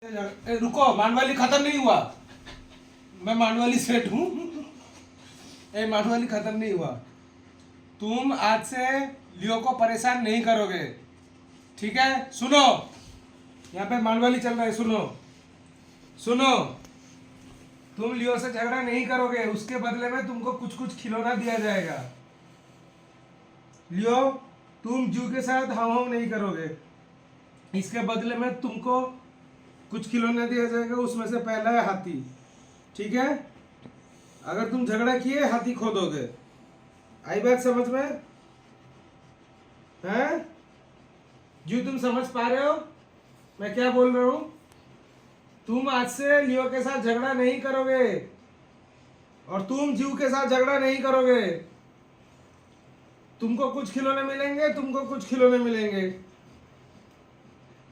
रुको, मानवाली खत्म नहीं हुआ। मैं मानवाली सेठ हूँ। मानवाली खत्म नहीं हुआ। तुम आज से लियो को परेशान नहीं करोगे, ठीक है? सुनो, यहाँ पे मानवाली चल रहा है। सुनो सुनो, तुम लियो से झगड़ा नहीं करोगे, उसके बदले में तुमको कुछ कुछ खिलौना दिया जाएगा। लियो, तुम जू के साथ हाव नहीं करोगे, इसके बदले में तुमको कुछ खिलौना दिया जाएगा। उसमें से पहला है हाथी, ठीक है? अगर तुम झगड़ा किए, हाथी खो दोगे। आई बात समझ में? हैं जी, तुम समझ पा रहे हो मैं क्या बोल रहा हूं? तुम आज से लियो के साथ झगड़ा नहीं करोगे, और तुम जीव के साथ झगड़ा नहीं करोगे। तुमको कुछ खिलौने मिलेंगे, तुमको कुछ खिलौने मिलेंगे।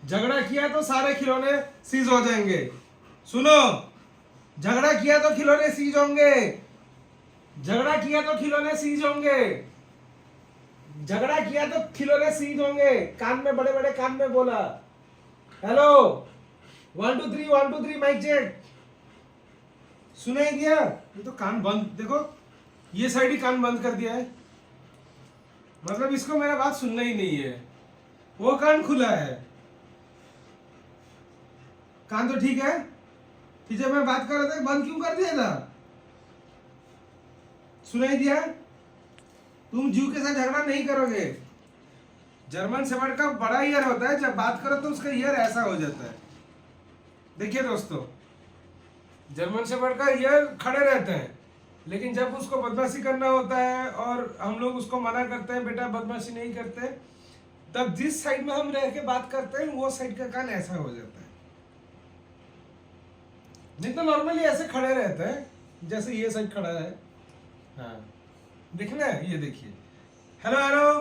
झगड़ा किया तो सारे खिलौने सीज हो जाएंगे। सुनो, झगड़ा किया तो खिलौने सीज होंगे। झगड़ा किया तो खिलौने सीज होंगे। झगड़ा किया तो खिलौने सीज होंगे। कान में, बड़े बड़े कान में बोला। Hello, 1 2 3 1 2 3 mic check. सुनाई दिया? ये तो कान बंद, देखो ये साइड ही कान बंद कर दिया है, मतलब इसको मेरा बात सुनना ही नहीं है। वो कान खुला है, कान तो ठीक है। कि जब मैं बात कर रहा था बंद क्यों कर दिया था? सुनाई दिया? तुम जू के साथ झगड़ा नहीं करोगे। जर्मन शेफर्ड का बड़ा ईयर होता है, जब बात करो तो उसका ईयर ऐसा हो जाता है। देखिए दोस्तों, जर्मन शेफर्ड का ईयर खड़े रहते हैं, लेकिन जब उसको बदमाशी करना होता है और हम लोग उसको मना करते हैं, बेटा बदमाशी नहीं करते, तब जिस साइड में हम रह के बात करते हैं वो साइड का कान ऐसा हो जाता है। नहीं तो नॉर्मली ऐसे खड़े रहते हैं जैसे ये साइड खड़ा है। हाँ, दिखना है, ये देखिए। Hello hello,